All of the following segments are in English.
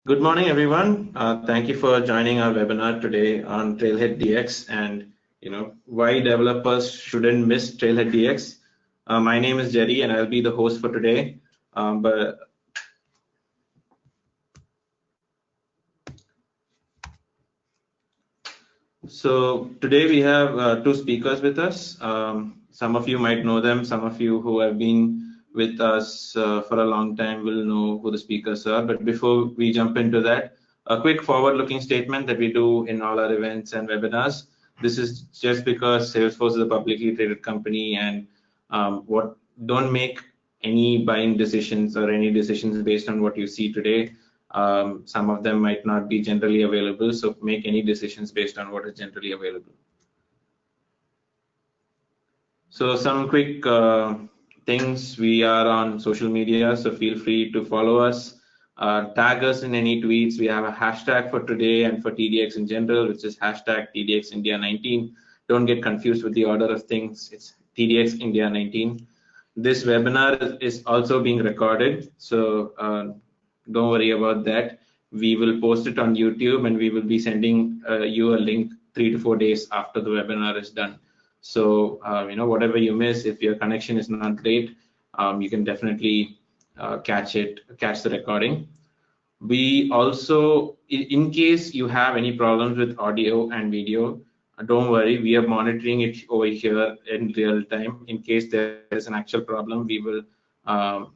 Good morning, everyone. Thank you for joining our webinar today on TrailheaDX and why developers shouldn't miss TrailheaDX. My name is Jerry, and I'll be the host for today. So today we have two speakers with us. Some of you might know them. Some of you who have been with us for a long time will know who the speakers are. But before we jump into that, a quick forward-looking statement that we do in all our events and webinars. This is just because Salesforce is a publicly traded company, and don't make any buying decisions or any decisions based on what you see today. Some of them might not be generally available, so make any decisions based on what is generally available. So some quick things. We are on social media, so feel free to follow us. Tag us in any tweets. We have a hashtag for today and for TDX in general, which is hashtag TDX India 19. Don't get confused with the order of things. It's TDX India 19. This webinar is also being recorded, so don't worry about that. We will post it on YouTube, and we will be sending you a link 3 to 4 days after the webinar is done. So whatever you miss, if your connection is not great, you can definitely catch the recording. We also, in case you have any problems with audio and video, don't worry, we are monitoring it over here in real time. In case there is an actual problem, we will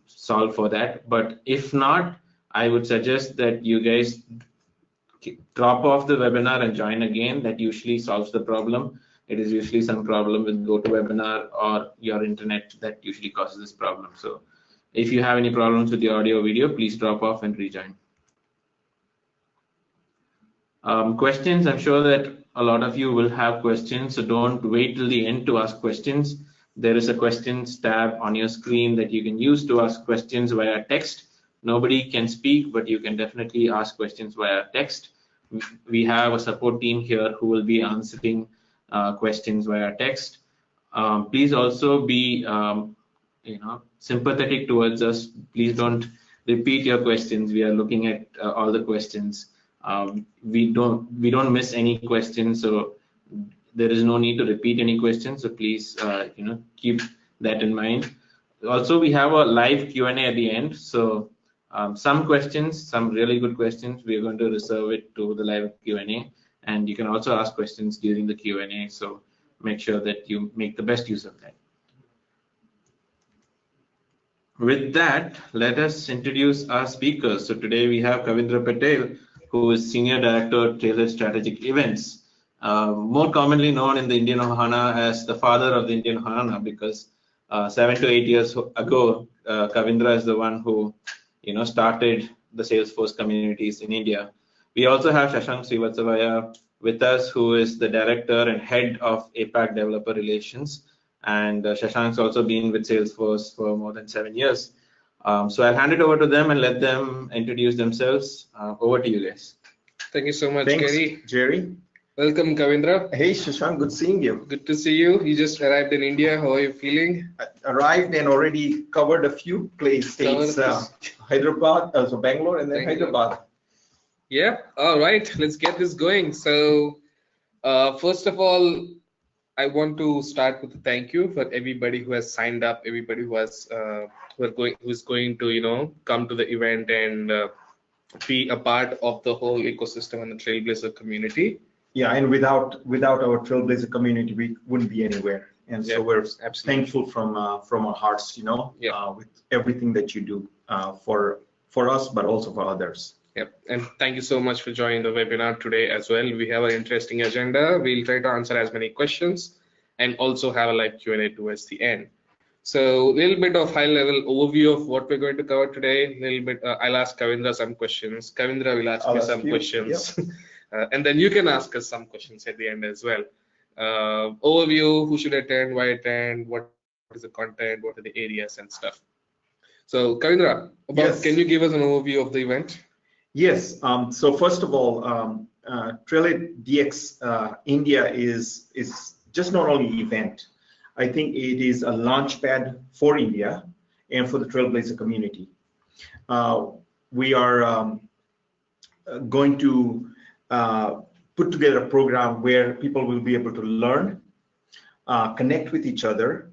solve for that. But if not, I would suggest that you guys drop off the webinar and join again. That usually solves the problem. It is usually some problem with GoToWebinar or your internet that usually causes this problem. So if you have any problems with the audio or video, please drop off and rejoin. Questions, I'm sure that a lot of you will have questions, so don't wait till the end to ask questions. There is a questions tab on your screen that you can use to ask questions via text. Nobody can speak, but you can definitely ask questions via text. We have a support team here who will be answering questions via text. Please also be sympathetic towards us. Please don't repeat your questions. We are looking at all the questions. We don't miss any questions, so there is no need to repeat any questions. So please keep that in mind. Also, we have a live Q&A at the end. So some questions, some really good questions, we are going to reserve it to the live Q&A, and you can also ask questions during the Q&A. So make sure that you make the best use of that. With that, let us introduce our speakers. So today we have Kavindra Patel, who is Senior Director at Trailhead Strategic Events, more commonly known in the Indian HANA as the father of the Indian HANA, because 7 to 8 years ago, Kavindra is the one who started the Salesforce communities in India. We also have Shashank Srivatsavaya with us, who is the Director and Head of APAC Developer Relations. And Shashank's also been with Salesforce for more than 7 years. So I'll hand it over to them and let them introduce themselves. Over to you guys. Thank you so much, Thanks, Jerry. Welcome, Kavindra. Hey, Shashank, good seeing you. Good to see you. You just arrived in India. How are you feeling? I arrived and already covered a few states, Hyderabad, so Bangalore, and then Hyderabad. Yeah, all right, let's get this going. So first of all, I want to start with a thank you for everybody who has signed up, everybody who has who's going to come to the event and be a part of the whole ecosystem and the Trailblazer community. Yeah, and without our Trailblazer community, we wouldn't be anywhere. And so we're thankful from our hearts, with everything that you do for us, but also for others. Yep, and thank you so much for joining the webinar today as well. We have an interesting agenda. We'll try to answer as many questions and also have a live Q&A towards the end. So a little bit of high-level overview of what we're going to cover today. A little bit, I'll ask Kavindra some questions. Kavindra will ask me some questions. Yep. And then you can ask us some questions at the end as well. Overview, who should attend, why attend, what is the content, what are the areas and stuff. So Kavindra, can you give us an overview of the event? Yes. So first of all, TrailheaDX India is just not only an event. I think it is a launchpad for India and for the Trailblazer community. We are going to put together a program where people will be able to learn, connect with each other,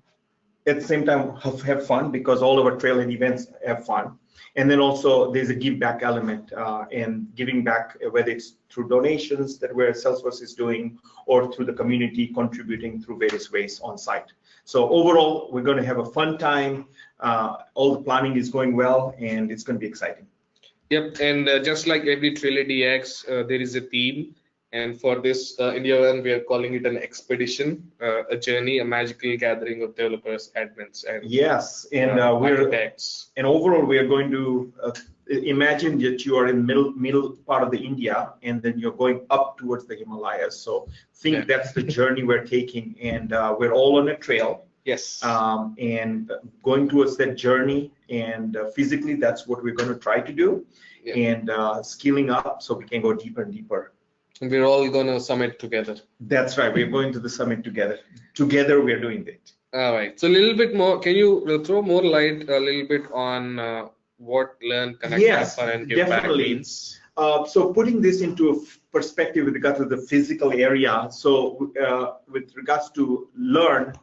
at the same time have fun, because all of our Trailhead events have fun. And then also there's a give back element, and giving back, whether it's through donations that where Salesforce is doing, or through the community contributing through various ways on site. So overall, we're going to have a fun time. All the planning is going well, and it's going to be exciting. Yep, and just like every TrailheaDX, there is a theme. And for this India one, we are calling it an expedition, a journey, a magical gathering of developers, admins, and yes, and architects. And overall, we are going to imagine that you are in middle part of the India, and then you're going up towards the Himalayas. So think that's the journey we're taking, and we're all on a trail. Yes. And going towards that journey, and physically, that's what we're going to try to do, and scaling up so we can go deeper and deeper. And we're all going to summit together. That's right. We're going to the summit together. Together, we're doing it. All right. So a little bit more. Can you throw more light a little bit on what learn, connect, have fun, and give back means? So putting this into a perspective with regard to the physical area. So with regards to learn,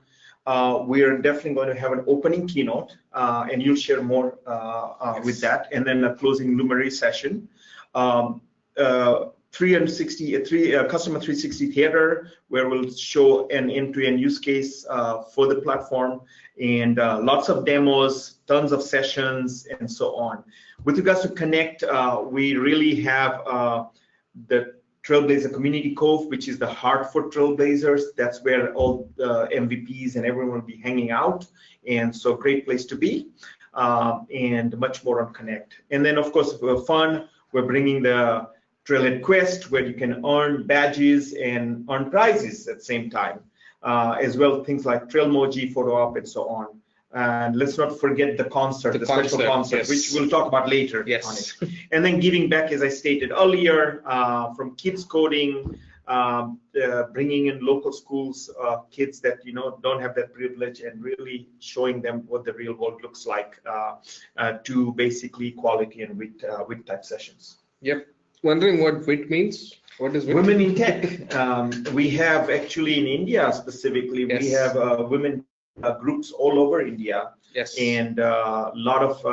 we are definitely going to have an opening keynote, and you'll share more with that, and then a closing luminary session. 360 customer 360 theater, where we'll show an end-to-end use case for the platform, and lots of demos, tons of sessions, and so on. With regards to connect, we really have the Trailblazer Community Cove, which is the heart for Trailblazers. That's where all the MVPs and everyone will be hanging out, and so great place to be, and much more on connect. And then of course for fun, we're bringing the Trailhead Quest, where you can earn badges and earn prizes at the same time, as well things like Trailmoji, photo op, and so on. And let's not forget the concert, the special concert, which we'll talk about later on it. And then giving back, as I stated earlier, from kids coding, bringing in local schools, kids that don't have that privilege, and really showing them what the real world looks like, to basically quality and WIT type sessions. Yep. Wondering what WIT means? What is WIT? Women in Tech. We have actually in India specifically, we have women groups all over India, and a lot of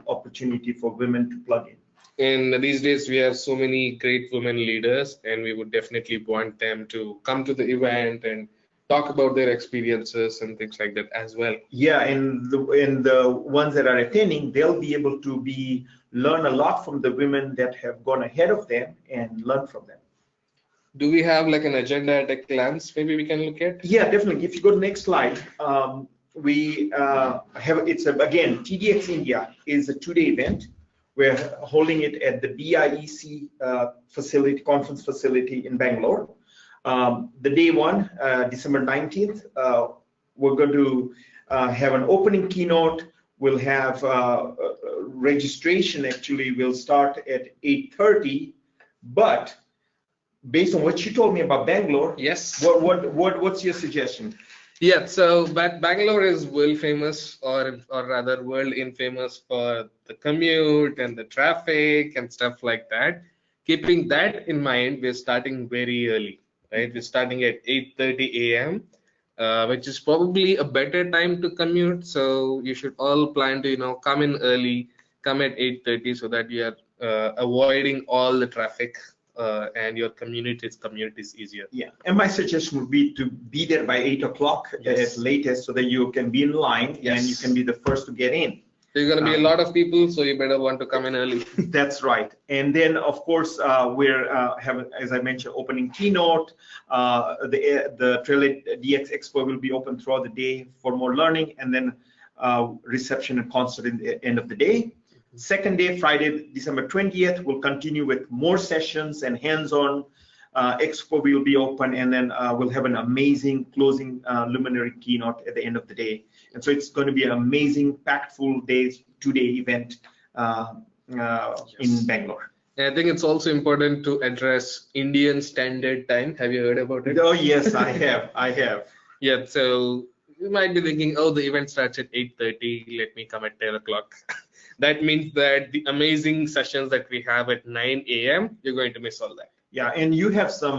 opportunity for women to plug in. And these days we have so many great women leaders, and we would definitely want them to come to the event and talk about their experiences and things like that as well. Yeah, and the ones that are attending, they'll be able to learn a lot from the women that have gone ahead of them and learn from them. Do we have like an agenda at a glance maybe we can look at? Yeah, definitely. If you go to the next slide, we have, again, TDX India is a 2-day event. We're holding it at the BIEC facility, conference facility in Bangalore. The day one, December 19th, we're going to have an opening keynote. We'll have registration actually will start at 8:30, but based on what you told me about Bangalore, what's your suggestion? Yeah, so Bangalore is world famous, or rather world infamous for the commute and the traffic and stuff like that. Keeping that in mind, we're starting very early, right? We're starting at 8:30 a.m. Which is probably a better time to commute. So you should all plan to, come in early, come at 8:30, so that you are avoiding all the traffic, and your commute is easier. Yeah, and my suggestion would be to be there by 8 o'clock at latest, so that you can be in line and you can be the first to get in. There's going to be a lot of people, so you better want to come in early. That's right. And then, of course, we're having, as I mentioned, opening keynote. The TrailheaDX Expo will be open throughout the day for more learning, and then reception and concert in the end of the day. Second day, Friday, December 20th, we'll continue with more sessions and hands-on. Expo will be open, and then we'll have an amazing closing luminary keynote at the end of the day. And so it's going to be an amazing, packed full days, 2-day event in Bangalore. And I think it's also important to address Indian Standard Time. Have you heard about it? Oh yes, I have. Yeah, so you might be thinking, oh, the event starts at 8:30. Let me come at 10 o'clock. That means that the amazing sessions that we have at 9 a.m., you're going to miss all that. Yeah, and you have some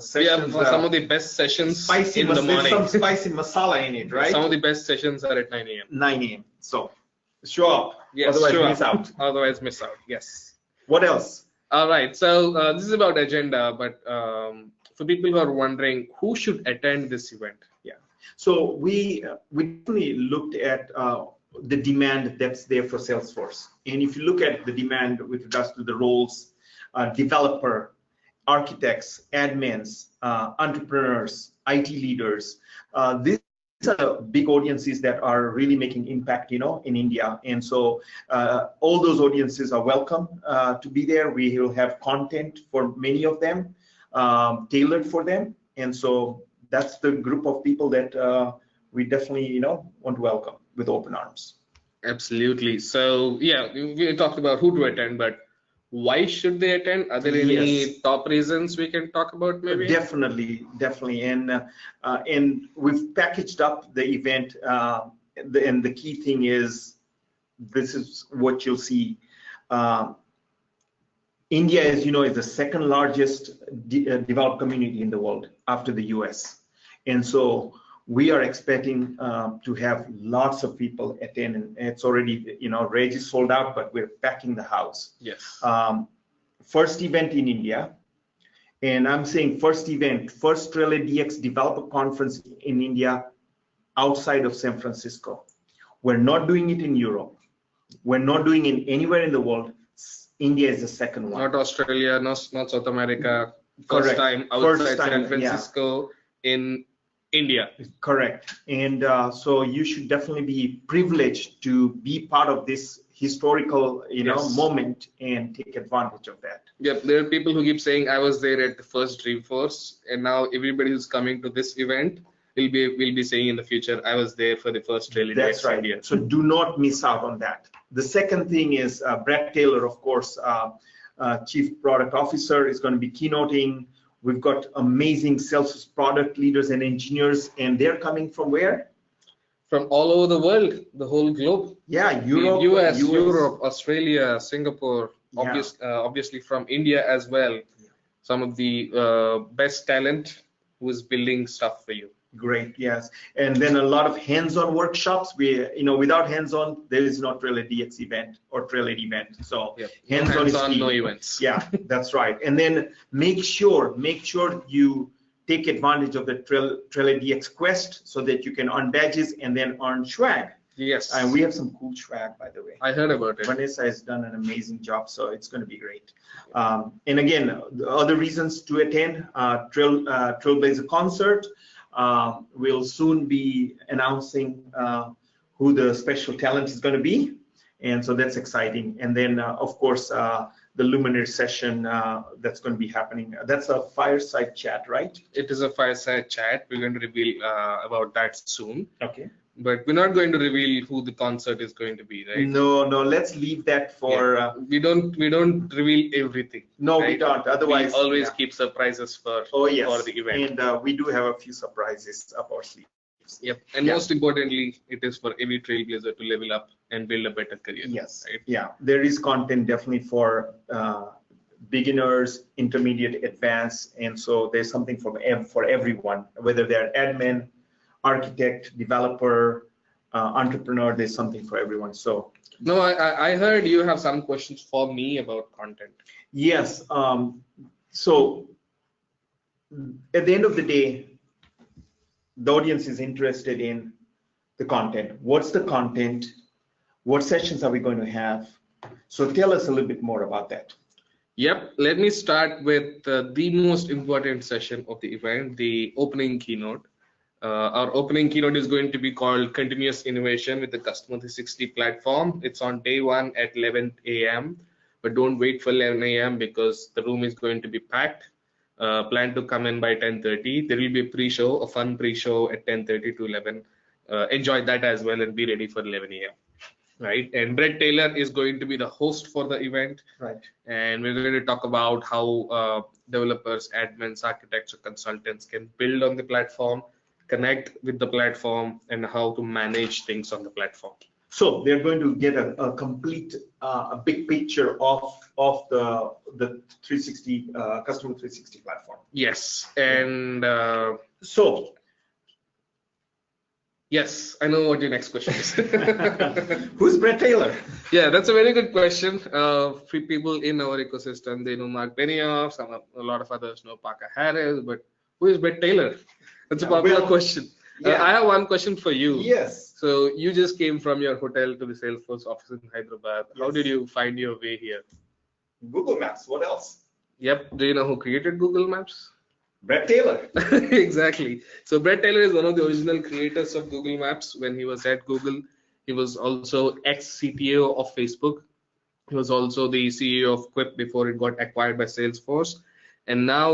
sessions. Yeah, some of the best sessions in the morning. Some spicy masala in it, right? Some of the best sessions are at 9 a.m. 9 a.m. So show up. Yes, otherwise show miss up. out. Otherwise miss out. Yes. What else? All right. So this is about agenda, but for people who are wondering, who should attend this event? Yeah. So we definitely looked at the demand that's there for Salesforce, and if you look at the demand with regards to the roles, developer, architects, admins, entrepreneurs, IT leaders, these are big audiences that are really making impact, in India. And so all those audiences are welcome to be there. We will have content for many of them, tailored for them. And so that's the group of people that we definitely, want to welcome with open arms. Absolutely. So yeah, we talked about who to attend, but why should they attend? Are there any top reasons we can talk about maybe? Definitely. And we've packaged up the event, and the key thing is, this is what you'll see. India, as you know, is the second largest developed community in the world after the US. And so we are expecting to have lots of people attend, and it's already, reg is sold out, but we're packing the house. Yes. First event in India, and I'm saying first TrailheaDX Developer Conference in India outside of San Francisco. We're not doing it in Europe. We're not doing it anywhere in the world. India is the second one. Not Australia, not South America. Correct. First time outside San Francisco, in India. Correct. And so you should definitely be privileged to be part of this historical, moment and take advantage of that. Yep, there are people who keep saying I was there at the first Dreamforce, and now everybody who's coming to this event will be saying in the future I was there for the first TrailheaDX India. That's right. So do not miss out on that. The second thing is Bret Taylor, of course, Chief Product Officer, is going to be keynoting. We've got amazing Salesforce product leaders and engineers, and they're coming from where? From all over the world, the whole globe. Yeah, Europe, US, Europe, Australia, Singapore, Yeah. Obviously from India as well. Some of the best talent who is building stuff for you. Great, yes. And then a lot of hands-on workshops. Without hands-on, there is no TrailheaDX event or Trailhead event. So hands-on is key. No events. Yeah, that's right. And then make sure you take advantage of the TrailheaDX Quest so that you can earn badges and then earn swag. Yes. And we have some cool swag, by the way. I heard about it. Vanessa has done an amazing job, so it's going to be great. And again, the other reasons to attend, Trailblazer concert. We'll soon be announcing who the special talent is going to be, and so that's exciting. And then, of course, the Luminary session that's going to be happening. That's a fireside chat, right? It is a fireside chat. We're going to reveal about that soon. Okay. But we're not going to reveal who the concert is going to be, right? No. Let's leave that for. We don't reveal everything. No, right? we don't. Otherwise, we always keep surprises for the event. And we do have a few surprises up our sleeves. Yep. And most importantly, it is for every Trailblazer to level up and build a better career. Yes. Right? Yeah. There is content definitely for beginners, intermediate, advanced, and so there's something for everyone, whether they're admin, architect, developer, entrepreneur. There's something for everyone. So no, I heard you have some questions for me about content. Yes. So at the end of the day, the audience is interested in the content. What's the content? What sessions are we going to have? So tell us a little bit more about that. Yep. Let me start with the most important session of the event, the opening keynote. Our opening keynote is going to be called Continuous Innovation with the Customer 360 platform. It's on day 1 at 11 a.m. But don't wait for 11 a.m. because the room is going to be packed. Plan to come in by 10:30. There will be a pre-show, a fun pre-show at 10:30 to 11. Enjoy that as well and be ready for 11 a.m. Right? And Bret Taylor is going to be the host for the event. Right. And we're going to talk about how developers, admins, architects, or consultants can build on the platform, connect with the platform, and how to manage things on the platform. So they're going to get a complete, a big picture of the 360 customer 360 platform. Yes, and so yes, I know what your next question is. who's Bret Taylor? Yeah, that's a very good question. For people in our ecosystem, they know Mark Benioff, a lot of others know Parker Harris, but who is Bret Taylor? That's a popular question. Yeah. I have one question for you. Yes. So you just came from your hotel to the Salesforce office in Hyderabad. How Yes. did you find your way here? Google Maps. What else? Yep. Do you know who created Google Maps? Bret Taylor. Exactly. So Bret Taylor is one of the original creators of Google Maps. When he was at Google, he was also ex-CTO of Facebook. He was also the CEO of Quip before it got acquired by Salesforce. And now,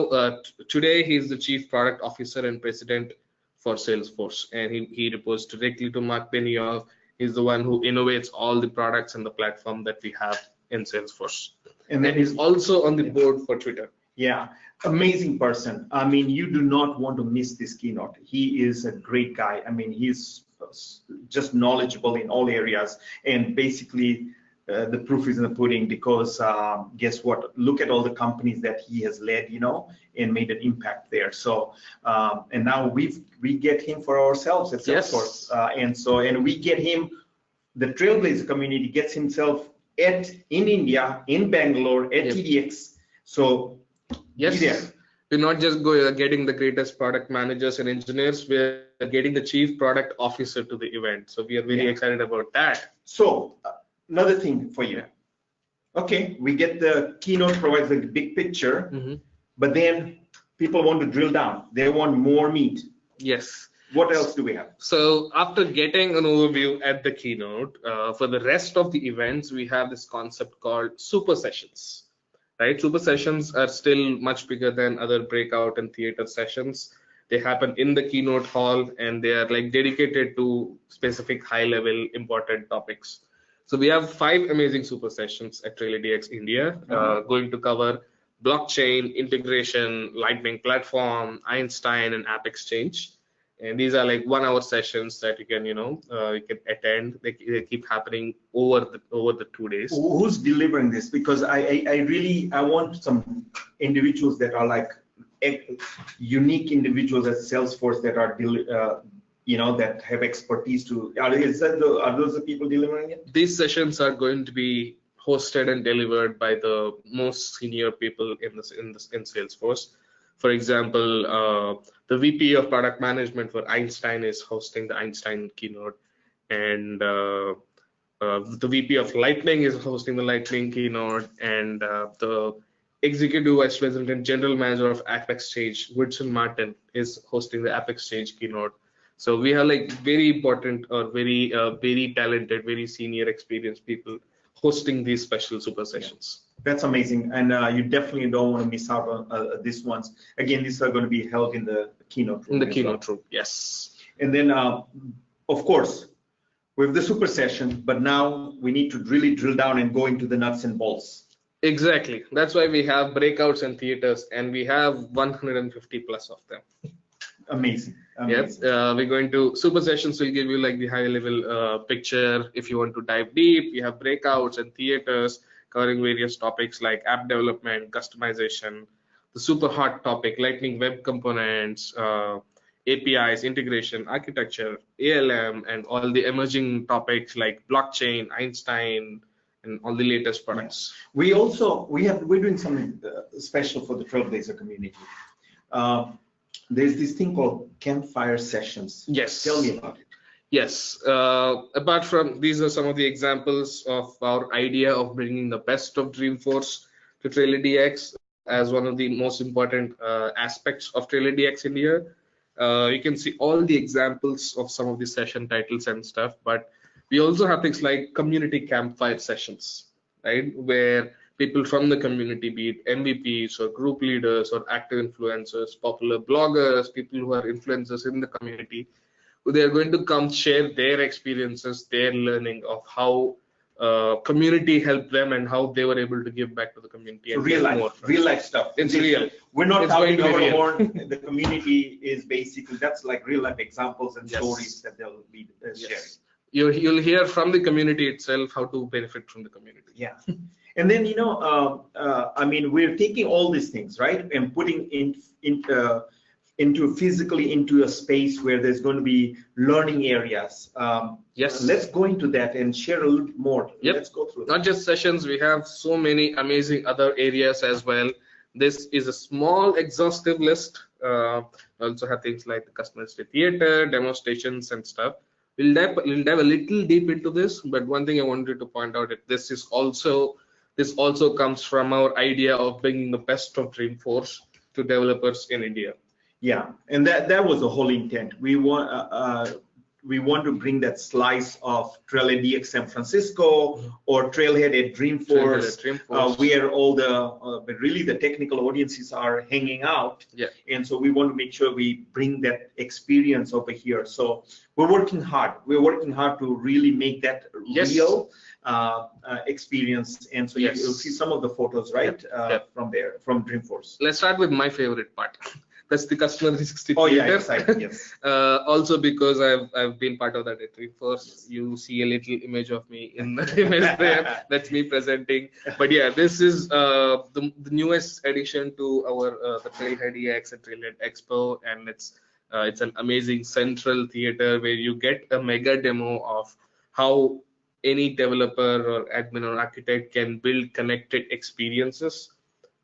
today, he is the Chief Product Officer and President for Salesforce. And he reports directly to Mark Benioff. He's the one who innovates all the products and the platform that we have in Salesforce. And he's also on the board for Twitter. Yeah, amazing person. I mean, you do not want to miss this keynote. He is a great guy. I mean, he's just knowledgeable in all areas, and basically the proof is in the pudding, because guess what? Look at all the companies that he has led, you know, and made an impact there. So and now we get him for ourselves at Salesforce. Yes. And we get him. The Trailblazer community gets himself in India, in Bangalore, at TDX. So yes, we're not just getting the greatest product managers and engineers, we're getting the chief product officer to the event. So we are very excited about that. So another thing for you. Okay, we get the keynote provides a big picture, but then people want to drill down. They want more meat. Yes. What else do we have? So after getting an overview at the keynote, for the rest of the events, we have this concept called super sessions. Right, super sessions are still much bigger than other breakout and theater sessions. They happen in the keynote hall, and they are like dedicated to specific high-level important topics. So we have 5 amazing super sessions at TrailheaDX India, going to cover blockchain, integration, Lightning platform, Einstein, and App Exchange. And these are like 1-hour sessions that you can, you can attend. They keep happening over the 2 days. Who's delivering this? Because I want some individuals that are like unique individuals at Salesforce that are that have expertise to. Are those the people delivering it? These sessions are going to be hosted and delivered by the most senior people in Salesforce. For example, the VP of product management for Einstein is hosting the Einstein keynote, and the VP of Lightning is hosting the Lightning keynote, and the executive vice president and general manager of App Exchange, Woodson Martin, is hosting the App Exchange keynote. So we have like very important or very talented, very senior experienced people hosting these special super sessions. That's amazing, and you definitely don't want to miss out on these ones. Again, these are going to be held in the keynote room. In the keynote room, yes. And then, of course, we have the super session, but now we need to really drill down and go into the nuts and bolts. Exactly. That's why we have breakouts and theaters, and we have 150 plus of them. Amazing. Yes, we're going to super sessions will give you like the high level picture. If you want to dive deep, we have breakouts and theaters covering various topics like app development, customization, the super hot topic, Lightning web components, APIs, integration, architecture, ALM, and all the emerging topics like blockchain, Einstein, and all the latest products. Yeah. We're doing something special for the Trailblazer community. There's this thing called campfire sessions. Yes. Tell me about it. Yes. Apart from these are some of the examples of our idea of bringing the best of Dreamforce to TrailheaDX as one of the most important aspects of TrailheaDX India. You can see all the examples of some of the session titles and stuff, but we also have things like community campfire sessions, right? Where people from the community, be it MVPs or group leaders or active influencers, popular bloggers, people who are influencers in the community, they are going to come share their experiences, their learning of how community helped them and how they were able to give back to the community. So real life stuff. It's real. We're not talking over the horn. The community is basically, that's like real life examples and stories that they'll be sharing. you'll hear from the community itself how to benefit from the community. Yeah. And then, I mean, we're taking all these things, right, and putting into physically into a space where there's going to be learning areas. Yes. Let's go into that and share a little more. Yep. Let's go through Not just sessions, we have so many amazing other areas as well. This is a small exhaustive list. Also have things like the customize theater, demonstrations and stuff. We'll dive a little deep into this, but one thing I wanted to point out that this also comes from our idea of bringing the best of Dreamforce to developers in India. Yeah, and that was the whole intent. We want to bring that slice of TrailheaDX San Francisco or Trailhead at Dreamforce, where all the really the technical audiences are hanging out. Yeah. And so we want to make sure we bring that experience over here. So we're working hard. We're working hard to really make that real experience. And so you'll see some of the photos, right, from there, from Dreamforce. Let's start with my favorite part. That's the customer 360 theater. Yeah, exciting, yes. Also because I've been part of that at Dreamforce, you see a little image of me in the image there. That's me presenting. But yeah, this is the newest addition to our the TrailheaDX and Trailhead Expo, and it's an amazing central theater where you get a mega demo of how any developer or admin or architect can build connected experiences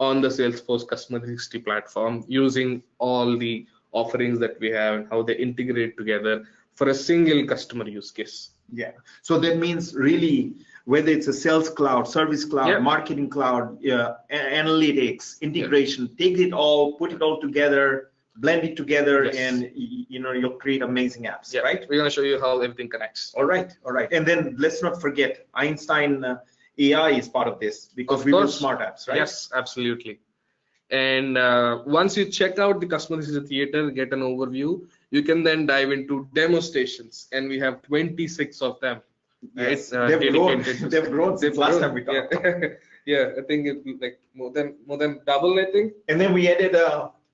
on the Salesforce Customer 360 platform using all the offerings that we have and how they integrate together for a single customer use case. Yeah. So that means really whether it's a sales cloud, service cloud, marketing cloud, analytics, integration, take it all, put it all together, blend it together, and you'll create amazing apps, right? We're going to show you how everything connects. All right. And then let's not forget Einstein AI is part of this because we build smart apps, right? Yes, absolutely. And once you check out the customer theater, get an overview, you can then dive into demo stations, and we have 26 of them. Yes, they've grown since last time we talked. Yeah, I think it's like more than double, I think. And then we added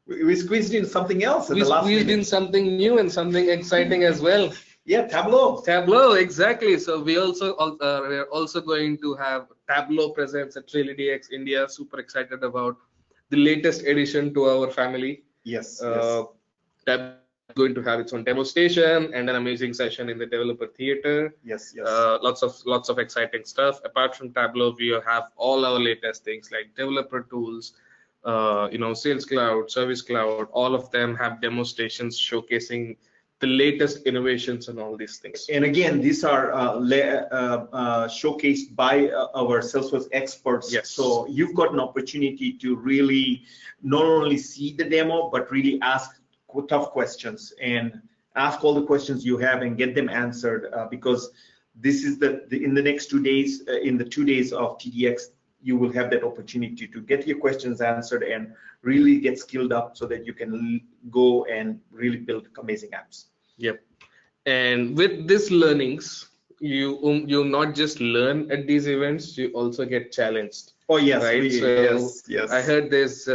we squeezed in something else at the last minute. We squeezed in something new and something exciting as well. Yeah, Tableau, exactly. So we're also going to have Tableau presence at TrailheaDX India. Super excited about the latest addition to our family. Yes. Tableau is going to have its own demo station and an amazing session in the developer theater. Yes. Lots of exciting stuff. Apart from Tableau, we have all our latest things like developer tools, Sales Cloud, Service Cloud. All of them have demo stations showcasing the latest innovations and all these things. And again, these are showcased by our Salesforce experts. Yes. So you've got an opportunity to really not only see the demo, but really ask tough questions and ask all the questions you have and get them answered because this is in the next 2 days, in the 2 days of TDX, you will have that opportunity to get your questions answered and really get skilled up so that you can go and really build amazing apps. Yep. And with these learnings, you not just learn at these events, you also get challenged. Oh yes, right? Yes. I heard there's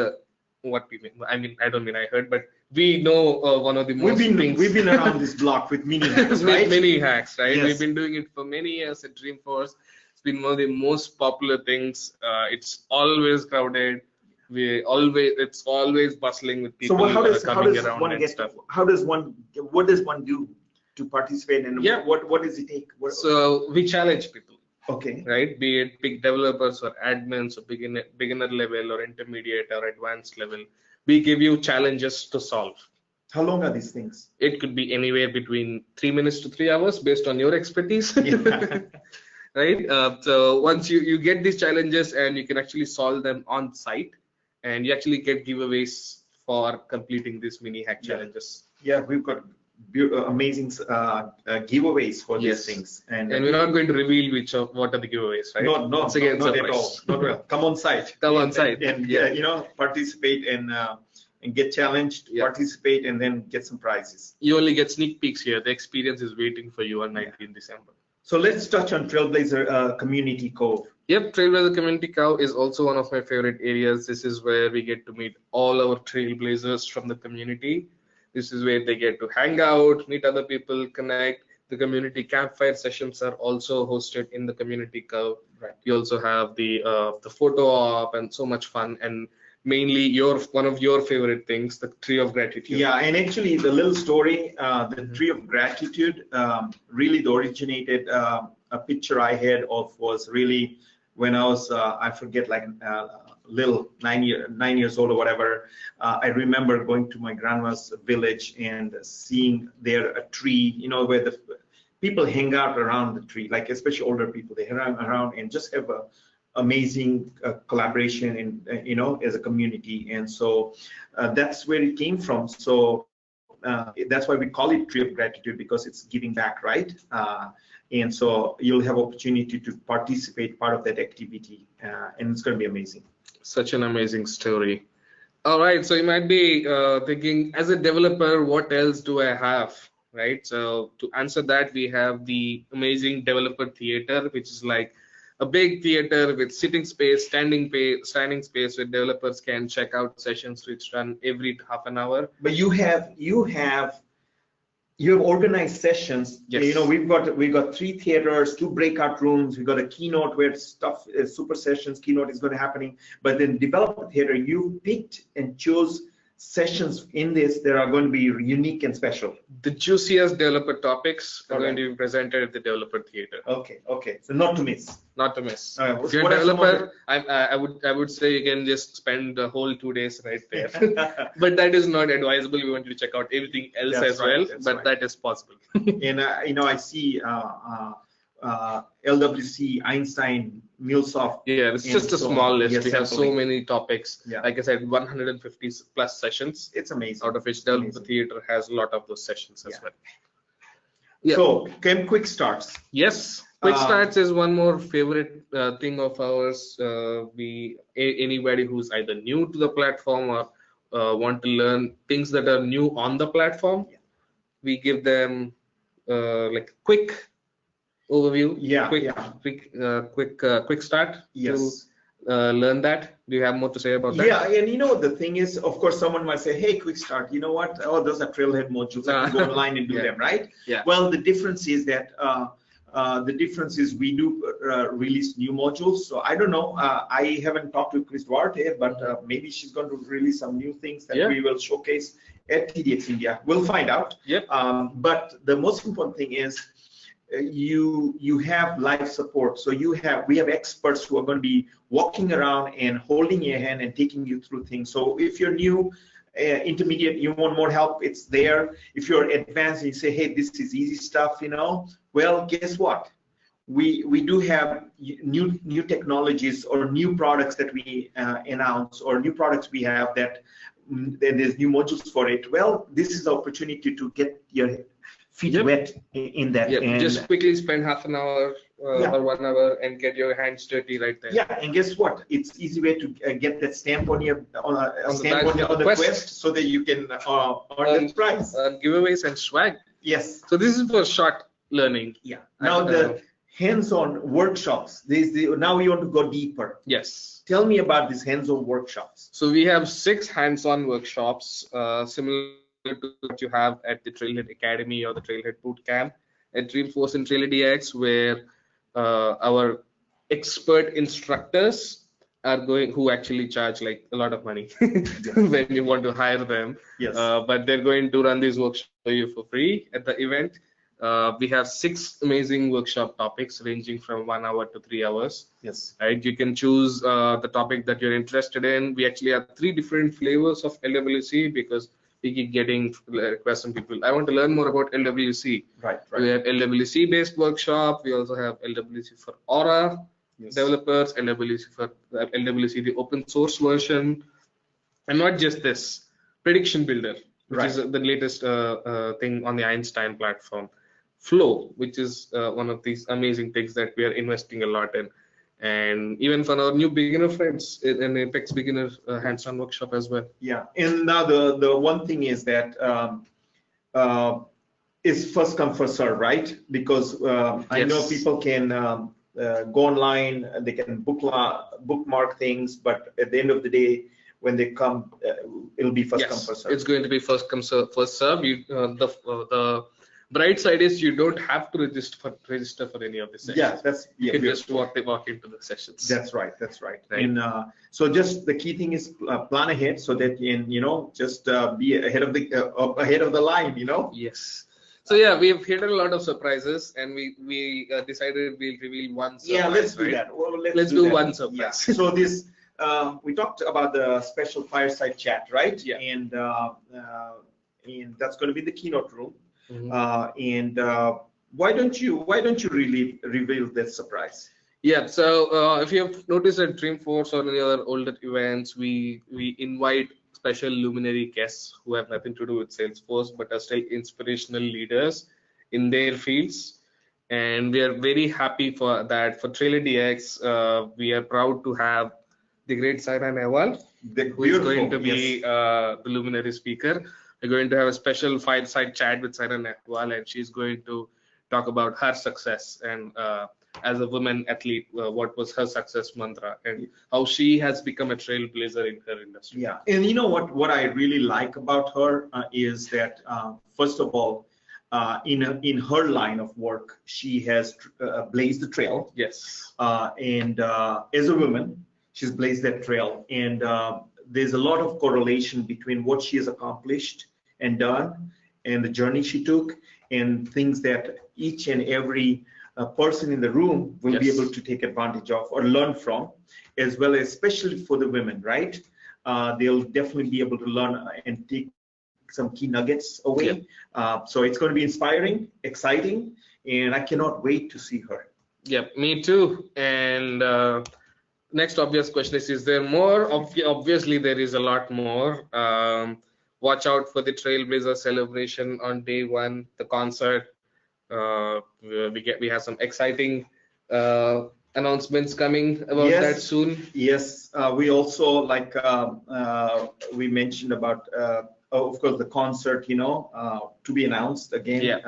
what we mean. I mean, I don't mean I heard, but we know one of the most we've been around this block with mini hacks, right? Mini hacks, right? Yes. We've been doing it for many years at Dreamforce. It's been one of the most popular things. It's always crowded. It's always bustling with people coming around and stuff. What does one do to participate, and what does it take? So we challenge people. Okay. Right, be it big developers or admins or beginner level or intermediate or advanced level. We give you challenges to solve. How long are these things? It could be anywhere between 3 minutes to 3 hours based on your expertise. Yeah. Right. So once you get these challenges and you can actually solve them on site, and you actually get giveaways for completing these mini hack challenges. Yeah, we've got amazing giveaways for these things, and we're not going to reveal what are the giveaways, right? No, not at all. Not well. Come on site. And participate and get challenged, participate, and then get some prizes. You only get sneak peeks here. The experience is waiting for you on 19th December. So let's touch on Trailblazer Community Cove. Yep, Trailblazer Community Cove is also one of my favorite areas. This is where we get to meet all our Trailblazers from the community. This is where they get to hang out, meet other people, connect. The community campfire sessions are also hosted in the community Cove. Right. You also have the photo op and so much fun, and mainly one of your favorite things, the tree of gratitude. Yeah, and actually the little story, the tree of gratitude, really originated. A picture I had of was really when I was I forget, like little 9 years old or whatever. I remember going to my grandma's village and seeing there a tree, you know, where the people hang out around the tree, like especially older people, they hang around and just have a amazing collaboration in, you know, as a community. And so that's where it came from. So that's why we call it Tree of Gratitude, because it's giving back, right? And so you'll have opportunity to participate part of that activity, and it's going to be amazing. Such an amazing story. All right, so you might be thinking, as a developer, what else do I have, right? So to answer that, we have the amazing developer theater, which is like a big theater with sitting space, standing space, where developers can check out sessions which run every half an hour. But you have organized sessions. Yes. You know, we've got 3 theaters, 2 breakout rooms. We've got a keynote where stuff super sessions keynote is going to happening. But then developer theater, you picked and chose sessions in this that are going to be unique and special. The juiciest developer topics are going to be presented at the developer theater. Okay. So not to miss. Not to miss. If you're a developer, I would say you can just spend the whole 2 days right there. But that is not advisable. We want you to check out everything else as well. But that is possible. And you know, I see LWC, Einstein, MuleSoft. Yeah, it's just a small list. Yes, we have so many topics. Yeah. Like I said, 150 plus sessions. It's amazing. Out of which developer theater has a lot of those sessions as well. Yeah. So, quick starts. Yes, quick starts is one more favorite thing of ours. Anybody who's either new to the platform or want to learn things that are new on the platform, we give them like quick overview. Quick start. Yes. To learn that. Do you have more to say about that? Yeah, and you know, the thing is, of course, someone might say, hey, quick start, you know what? Oh, those are Trailhead modules. I can go online and do them, right? Yeah. Well, the difference is that we do release new modules. So I don't know. I haven't talked to Chris Duarte, but maybe she's going to release some new things that we will showcase at TDX India. We'll find out. Yep. But the most important thing is you have live support. So we have experts who are going to be walking around and holding your hand and taking you through things. So if you're new, intermediate, you want more help, it's there. If you're advanced and you say, hey, this is easy stuff, you know, well, guess what? We do have new technologies or new products that we announce, or new products we have that there's new modules for it. Well, this is the opportunity to get your feet wet in that. And just quickly spend half an hour or 1 hour and get your hands dirty right there. Yeah, and guess what? It's easy way to get that stamp on the quest, so that you can earn the prize. Giveaways and swag. Yes. So this is for short learning. Yeah. Now the hands-on workshops. Now we want to go deeper. Yes. Tell me about these hands-on workshops. So we have 6 hands-on workshops, similar to what you have at the Trailhead Academy or the Trailhead Bootcamp at Dreamforce and TrailheaDX, where our expert instructors are who actually charge like a lot of money when you want to hire them. Yes. But they're going to run these workshops for you for free at the event. We have 6 amazing workshop topics ranging from 1 hour to 3 hours. Yes. Right. You can choose the topic that you're interested in. We actually have 3 different flavors of LWC, because we keep getting requests from people. I want to learn more about LWC. Right. We have LWC based workshop. We also have LWC for Aura developers, LWC the open source version, and not just this, Prediction Builder, which is the latest thing on the Einstein platform. Flow, which is one of these amazing things that we are investing a lot in. And even for our new beginner friends, an Apex beginner hands-on workshop as well. Yeah, and now the one thing is that is first come first serve, right? Because I know people can go online, they can bookmark things, but at the end of the day, when they come, it'll be first come first serve. It's going to be first come first serve. The Bright side is you don't have to register for any of the sessions. Yeah, you can just walk into the sessions. That's right. And so just the key thing is plan ahead so that just be ahead of the line. Yes. So yeah, we have hit a lot of surprises, and we decided we'll reveal one surprise. Yeah, let's do that. Well, let's do one surprise. Yeah. So this we talked about the special fireside chat, right? Yeah. And that's going to be the keynote room. Mm-hmm. Why don't you really reveal that surprise? Yeah, so if you have noticed at Dreamforce or any other older events, we invite special luminary guests who have nothing to do with Salesforce but are still inspirational leaders in their fields, and we are very happy for that. For TrailheaDX, we are proud to have the great Saina Nehwal, who is going to be the luminary speaker. We're going to have a special fireside chat with Saina Nehwal, and she's going to talk about her success and as a woman athlete, what was her success mantra and how she has become a trailblazer in her industry. Yeah, and you know what I really like about her is that first of all, in her line of work, she has blazed the trail. Yes. And as a woman, she's blazed that trail, and there's a lot of correlation between what she has accomplished and done and the journey she took and things that each and every person in the room will be able to take advantage of or learn from, as well as especially for the women, right? They'll definitely be able to learn and take some key nuggets away. So it's going to be inspiring, exciting, and I cannot wait to see her. Yeah, me too. And next obvious question is there more? Obviously, there is a lot more. Watch out for the Trailblazer celebration on day one, the concert. We have some exciting announcements coming about that soon. Yes, we also we mentioned about of course the concert, to be announced again.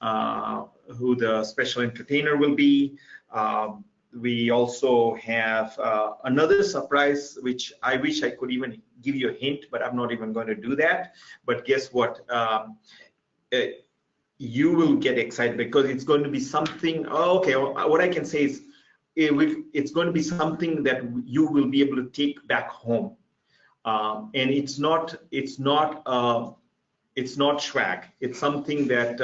Who the special entertainer will be. We also have another surprise, which I wish I could even give you a hint, but I'm not even going to do that. But guess what? You will get excited because it's going to be something. Okay, what I can say is it's going to be something that you will be able to take back home, and it's not swag. It's something that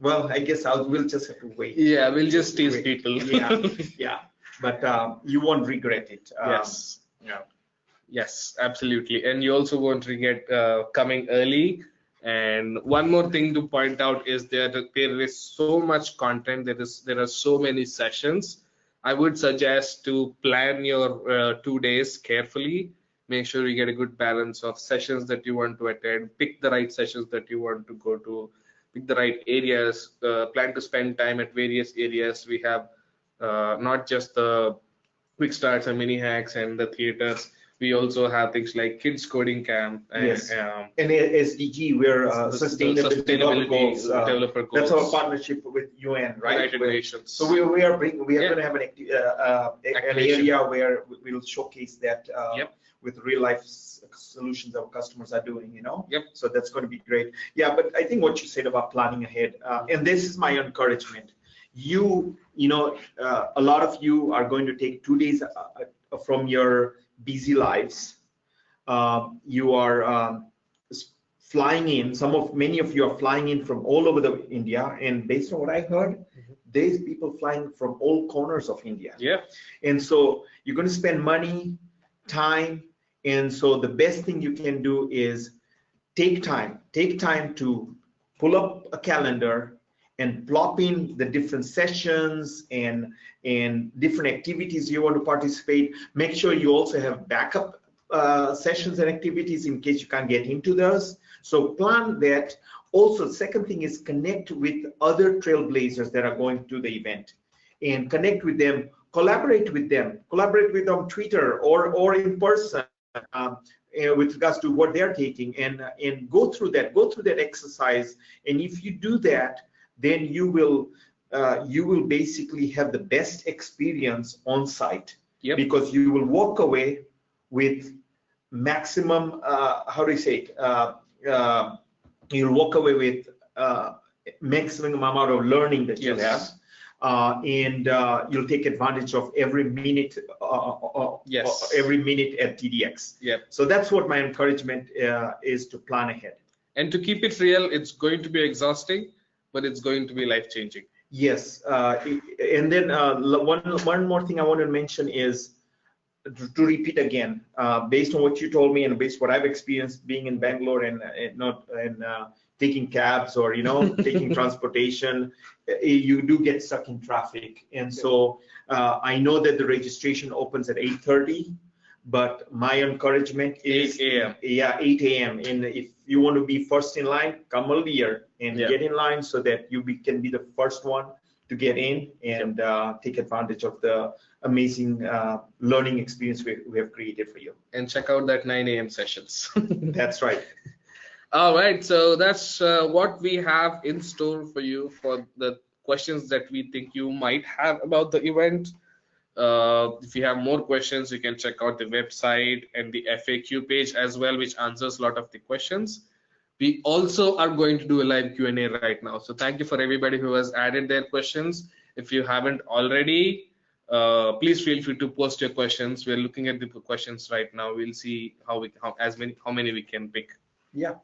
well, I guess we'll just have to wait. Yeah, we'll just tease people. Yeah, but you won't regret it. Yes. Yeah. Yes, absolutely. And you also won't regret coming early. And one more thing to point out is that there is so much content. There are so many sessions. I would suggest to plan your 2 days carefully. Make sure you get a good balance of sessions that you want to attend. Pick the right sessions that you want to go to. Pick the right areas. Plan to spend time at various areas. We have not just the quick starts and mini hacks and the theaters. We also have things like kids coding camp and, and SDG, we're sustainability developer goals. That's our partnership with UN, right? United Nations. So we are going to have an area where we'll showcase that with real life solutions our customers are doing, So that's going to be great. Yeah, but I think what you said about planning ahead, and this is my encouragement. A lot of you are going to take 2 days from your busy lives. You are flying in. Many of you are flying in from all over India, and based on what I heard, there's people flying from all corners of India. Yeah. And so you're going to spend money, time, and so the best thing you can do is take time to pull up a calendar and plop in the different sessions and different activities you want to participate. Make sure you also have backup sessions and activities in case you can't get into those. So plan that. Also, second thing is connect with other trailblazers that are going to the event and connect with them, collaborate with them on Twitter or in person with regards to what they're taking and go through that exercise. And if you do that, then you will basically have the best experience on site, because you will walk away with maximum you'll walk away with maximum amount of learning that you have. And you'll take advantage of every minute at TDX. So that's what my encouragement is, to plan ahead. And to keep it real, it's going to be exhausting, but it's going to be life-changing. Yes, and then one more thing I want to mention is to repeat again, based on what you told me and based on what I've experienced being in Bangalore and taking cabs or taking transportation, you do get stuck in traffic. And so I know that the registration opens at 8:30, but my encouragement is 8 a.m. Yeah, 8 a.m. And if you want to be first in line, come earlier and get in line so that you can be the first one to get in and take advantage of the amazing learning experience we have created for you. And check out that 9 a.m. sessions. That's right. All right, so that's what we have in store for you for the questions that we think you might have about the event. If you have more questions, you can check out the website and the FAQ page as well, which answers a lot of the questions. We also are going to do a live Q&A right now. So thank you for everybody who has added their questions. If you haven't already, please feel free to post your questions. We're looking at the questions right now. We'll see how many we can pick. Yeah.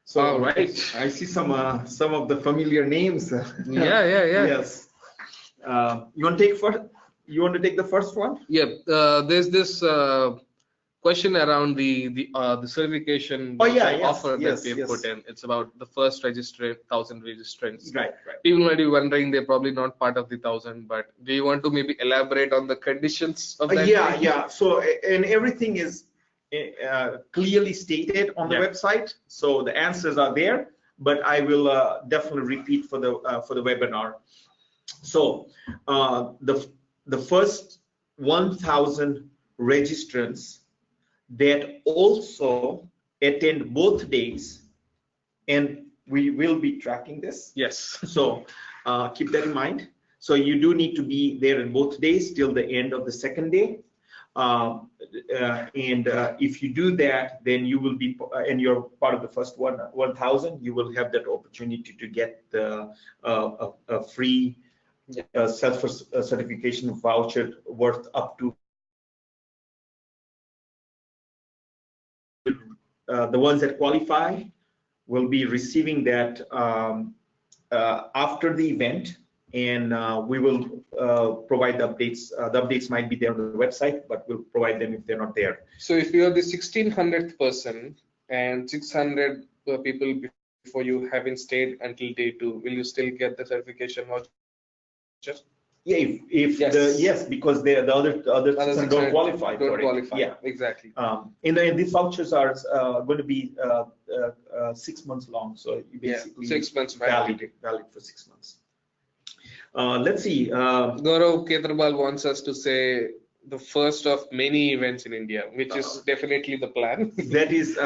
So all right, I see some of the familiar names. Yeah. Yes. You want to take the first one? Yeah. There's this question around the certification offer that we put in. It's about the first 1,000 registrants. Right. People might be wondering, they're probably not part of the 1,000, but do you want to maybe elaborate on the conditions of that? Yeah. So, and everything is clearly stated on the website. So the answers are there, but I will definitely repeat for the webinar. So the first 1,000 registrants that also attend both days, and we will be tracking this. Yes. So keep that in mind. So you do need to be there in both days till the end of the second day. If you do that, then you will be, and you're part of the first 1,000, you will have that opportunity to get a free Salesforce certification voucher worth up to the ones that qualify will be receiving that after the event, and we will provide the updates. The updates might be there on the website, but we'll provide them if they're not there. So if you're the 1,600th person and 600 people before you haven't stayed until day 2, will you still get the certification voucher? Yeah, yes, because the other don't qualify for it. Yeah, exactly. And these vouchers are going to be 6 months long, so you basically 6 months valid for 6 months. Let's see. Gaurav Ketrabal wants us to say the first of many events in India, which is definitely the plan. That is,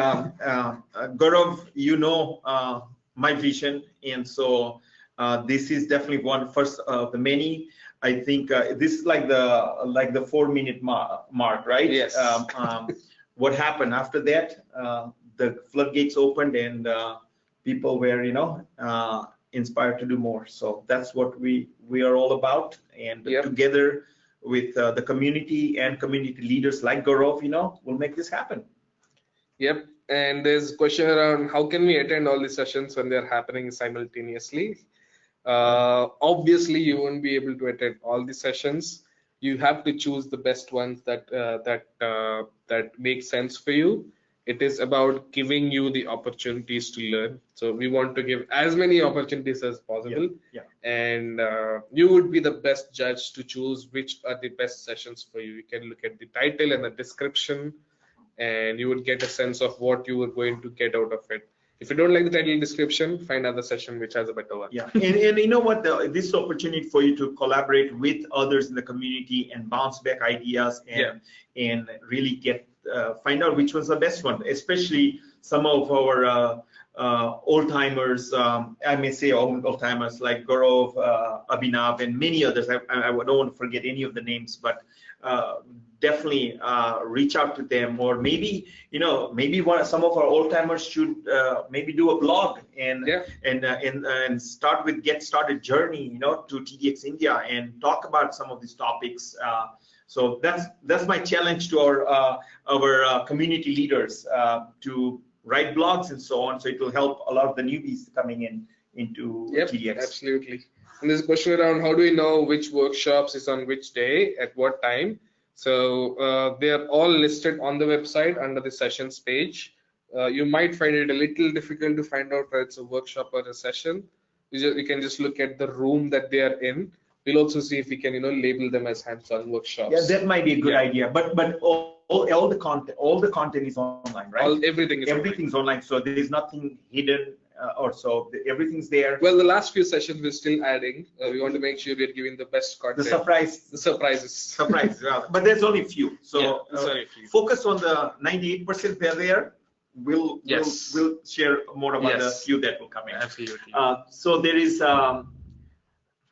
Gaurav, my vision, and so this is definitely one first of the many. I think this is like the 4-minute mark, right? Yes. What happened after that? The floodgates opened, and people were, inspired to do more. So that's what we are all about, and together with the community and community leaders like Gaurav, we'll make this happen. Yep. And there's a question around how can we attend all these sessions when they're happening simultaneously? Obviously, you won't be able to attend all the sessions. You have to choose the best ones that make sense for you. It is about giving you the opportunities to learn. So we want to give as many opportunities as possible. And you would be the best judge to choose which are the best sessions for you. You can look at the title and the description, and you would get a sense of what you were going to get out of it. If you don't like the title and description, find another session which has a better one. Yeah, and you know what? This opportunity for you to collaborate with others in the community and bounce back ideas and really get find out which one's the best one. Especially some of our old-timers, I may say old-timers like Gaurav, Abhinav, and many others. I don't want to forget any of the names, but definitely reach out to them, or maybe maybe some of our old timers should maybe do a blog and start with get started journey to TDX India and talk about some of these topics. So that's my challenge to our community leaders to write blogs and so on. So it will help a lot of the newbies coming into TDX. Absolutely. And there's a question around how do we know which workshops is on which day at what time. So they are all listed on the website under the sessions page. You might find it a little difficult to find out whether it's a workshop or a session. You can just look at the room that they are in. We'll also see if we can label them as hands-on workshops. Yeah, that might be a good idea. But all the content is online, right? Everything's online. So there is nothing hidden or so. Everything's there. Well, the last few sessions we're still adding. We want to make sure we're giving the best content. The surprises. But there's only a few. So focus on the 98% there. We'll share more about the few that will come in. Absolutely. So there is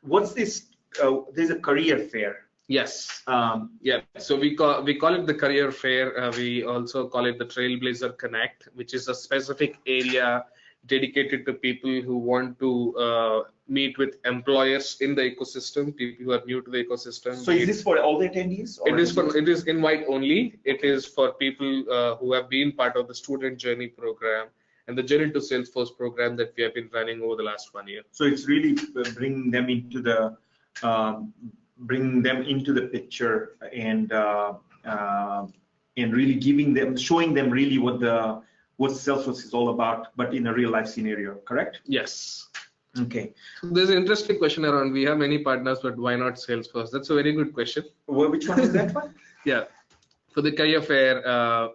what's this? There's a career fair. Yes. So we call it the career fair. We also call it the Trailblazer Connect, which is a specific area dedicated to people who want to meet with employers in the ecosystem, people who are new to the ecosystem. So is this for all the attendees? It is invite only. It is for people who have been part of the student journey program and the Journey to Salesforce program that we have been running over the last 1 year. So it's really bringing them into the picture and really showing them really what Salesforce is all about, but in a real life scenario, correct? Yes. Okay. So there's an interesting question around, we have many partners, but why not Salesforce? That's a very good question. Well, which one is that one? Yeah. For the career fair,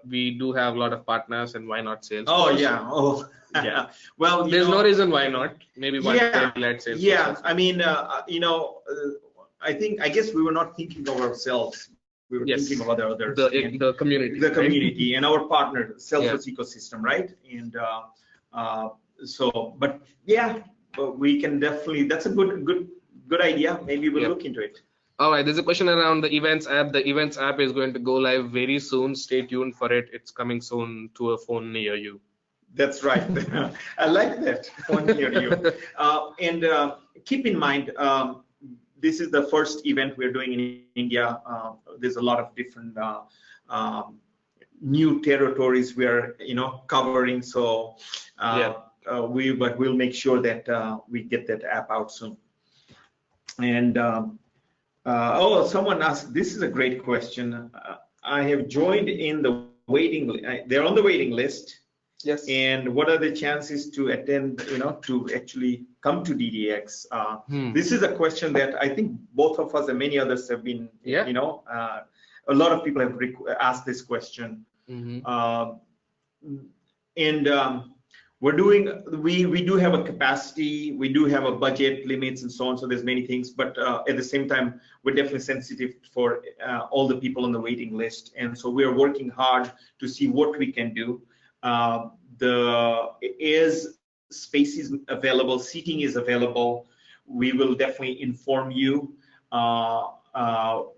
we do have a lot of partners, and why not Salesforce? Oh, yeah. Oh, yeah. Well, there's no reason why not. Maybe one day we'll add Salesforce. Yeah. I mean, I guess we were not thinking of ourselves. We were thinking of others. The community. The community and our partner, Salesforce ecosystem, right? And but yeah, we can definitely. That's a good idea. Maybe we'll look into it. All right, there's a question around the events app. The events app is going to go live very soon. Stay tuned for it. It's coming soon to a phone near you. That's right. I like that, phone near you. And keep in mind, this is the first event we're doing in India. There's a lot of different new territories we're covering. So we'll make sure that we get that app out soon. And someone asked, this is a great question. I have joined in the waiting list. They're on the waiting list. Yes. And what are the chances to attend, to actually come to DDX? This is a question that I think both of us and many others have been, a lot of people have asked this question. We do have a capacity, we do have a budget limits and so on, so there's many things, but at the same time, we're definitely sensitive for all the people on the waiting list. And so we're working hard to see what we can do. Space is available, seating is available. We will definitely inform you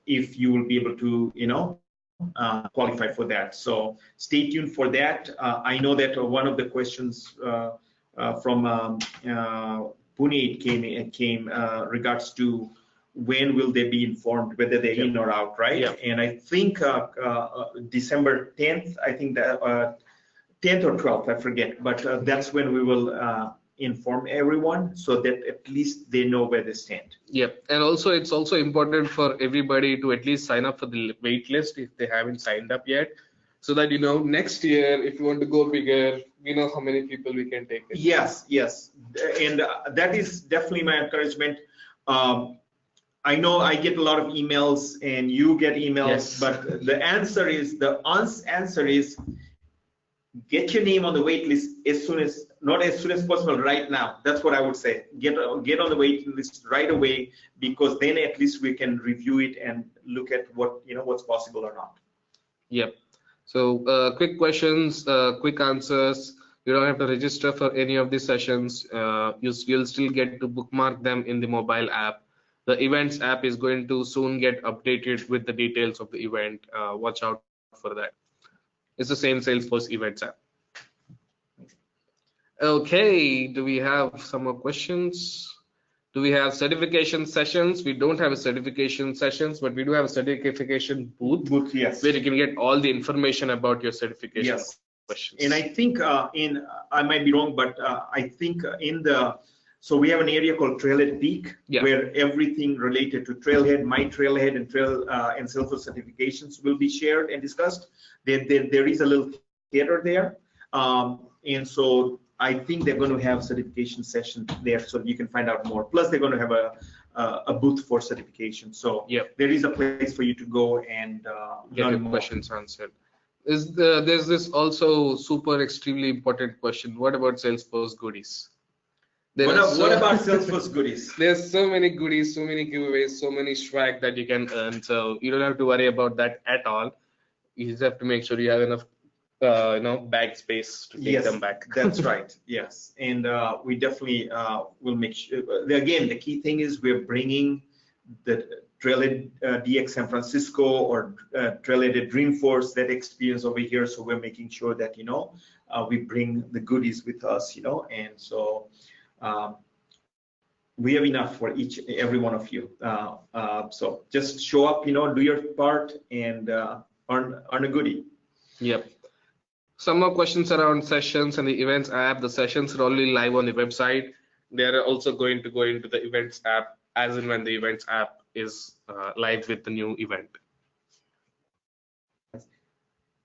if you will be able to, qualify for that. So stay tuned for that. I know that one of the questions from Pune came regards to when will they be informed whether they're in or out, right? Yeah. And I think December 10th, I think that 10th or 12th, I forget, but that's when we will inform everyone so that at least they know where they stand. Yep. And also it's also important for everybody to at least sign up for the wait list if they haven't signed up yet, so that next year if you want to go bigger, we know how many people we can take in. Yes, and that is definitely my encouragement. I know I get a lot of emails and you get emails, but the answer is get your name on the wait list not as soon as possible right now. That's what I would say. Get on the wait list right away, because then at least we can review it and look at what's possible or not. Yep. So quick questions, quick answers. You don't have to register for any of these sessions. You'll still get to bookmark them in the mobile app. The events app is going to soon get updated with the details of the event. Watch out for that. It's the same Salesforce events app. Okay, do we have some more questions? Do we have certification sessions? We don't have a certification sessions, but we do have a certification booth, yes, where you can get all the information about your certification yes. questions. And I think I might be wrong, but I think so we have an area called Trailhead Peak, where everything related to Trailhead, My Trailhead, and and Salesforce certifications will be shared and discussed. There is a little theater there, and so I think they're going to have certification session there, so you can find out more. Plus, they're going to have a booth for certification. So there is a place for you to go and get your questions answered. There's this also super extremely important question. What about Salesforce goodies? What about Salesforce goodies? There's so many goodies, so many giveaways, so many swag that you can earn. So you don't have to worry about that at all. You just have to make sure you have enough bag space to take them back. That's right. Yes, and we definitely will make sure. Again, the key thing is we're bringing the TrailheaDX San Francisco or TrailheaDX Dreamforce, that experience over here. So we're making sure that we bring the goodies with us, and so we have enough for every one of you. So just show up, do your part, and earn a goodie. Yep. Some more questions around sessions and the events app. The sessions are already live on the website. They are also going to go into the events app as and when the events app is live with the new event.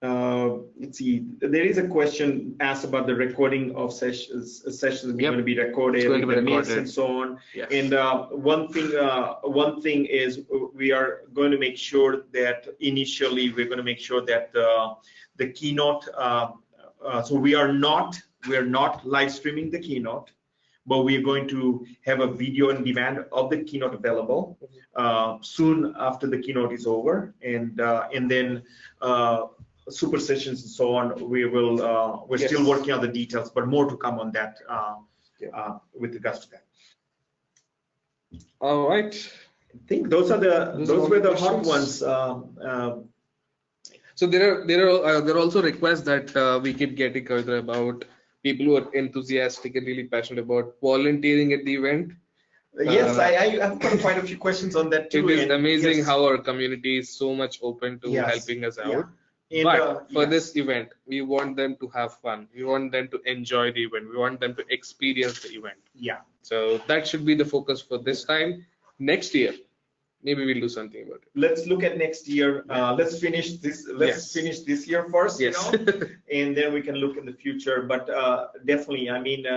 Let's see. There is a question asked about the recording of sessions. Sessions are going to be recorded, and so on. Yes. And one thing is we are going to make sure that initially we're going to make sure that the keynote. So we are not live streaming the keynote, but we are going to have a video on demand of the keynote available soon after the keynote is over, and then super sessions and so on. We're still working on the details, but more to come on that with regards to that. All right. I think those were the hot ones. So there are also requests that we keep getting further about people who are enthusiastic and really passionate about volunteering at the event. Yes, I have quite a few questions on that too. It is amazing how our community is so much open to helping us out. But for this event, we want them to have fun. We want them to enjoy the event. We want them to experience the event. Yeah. So that should be the focus for this time. Next year, maybe we'll do something about it. Let's look at next year. Let's finish this. Finish this year first, and then we can look in the future. But definitely, I mean,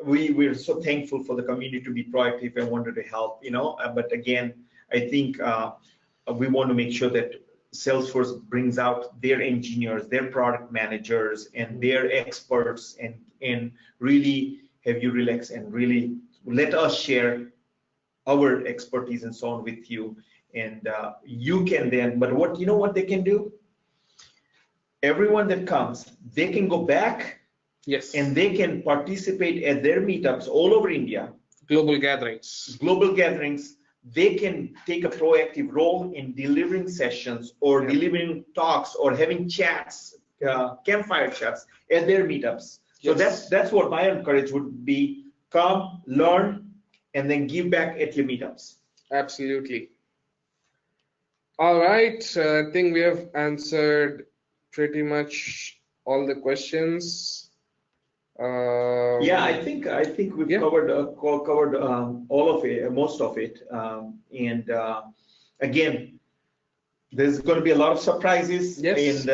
we're so thankful for the community to be proactive and wanted to help. But again, I think we want to make sure that Salesforce brings out their engineers, their product managers, and their experts, and really have you relax and really let us share our expertise and so on with you. And you can then, but what they can do? Everyone that comes, they can go back, and they can participate at their meetups all over India. Global gatherings. They can take a proactive role in delivering sessions or delivering talks or having chats, campfire chats at their meetups. So that's what my encouragement would be: come, learn, and then give back at your meetups. Absolutely. All right, I think we have answered pretty much all the questions. I think we've covered all of it, most of it, and again, there's going to be a lot of surprises, and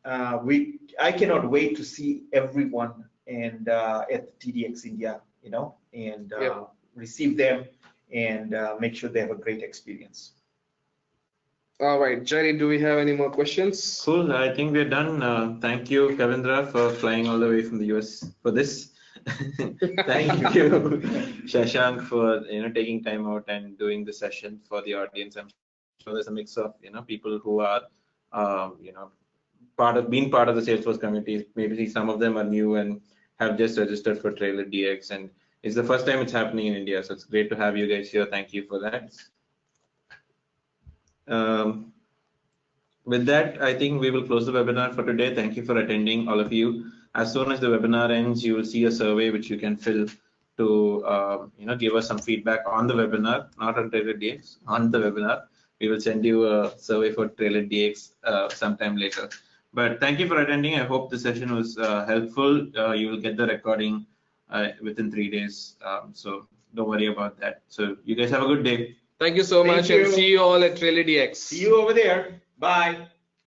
I cannot wait to see everyone and at TDX India, and receive them and make sure they have a great experience. All right, Jerry, do we have any more questions? Cool, I think we're done. Thank you, Kavindra, for flying all the way from the US for this. Thank you, Shashank, for taking time out and doing the session for the audience. I'm sure there's a mix of people who are being part of the Salesforce community. Maybe some of them are new and have just registered for TrailheaDX, and It's the first time it's happening in India, so it's great to have you guys here. Thank you for that. With that, I think we will close the webinar for today. Thank you for attending, all of you. As soon as the webinar ends, you will see a survey which you can fill to give us some feedback on the webinar, not on TrailheaDX, on the webinar. We will send you a survey for TrailheaDX sometime later. But thank you for attending. I hope the session was helpful. You will get the recording within 3 days. So don't worry about that. So you guys have a good day. Thank you so much, and see you all at TrailheaDX. See you over there. Bye.